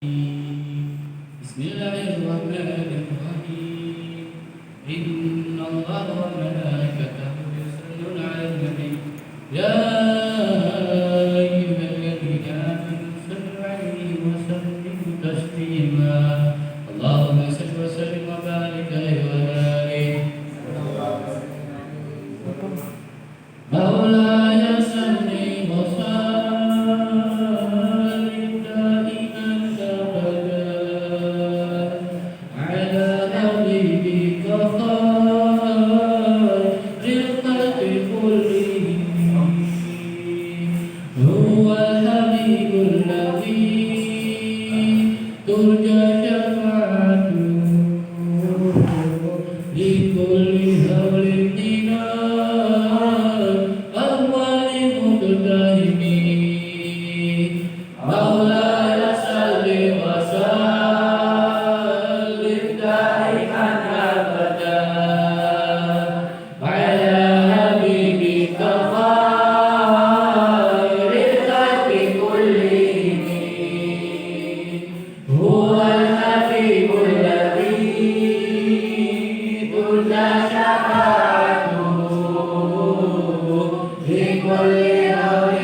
بسم الله الرحمن الرحيم إن الله وملائكته يصلون على النبي يا أيها الذين آمنوا صلوا عليه وسلموا تسليما اللهم صل وسلم وبارك عليه وعلى آله مولاي صل وسلم دائما أبدا على حبيبك خير الخلق كلهم هو الحبيب الذي ترجى شفاعته لكل هول مولاي صل وسلم دائما ابدا على حبيبك خير الخلق كلهم هو الحبيب الذي ترجى شفاعته لكل هول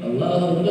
اللهم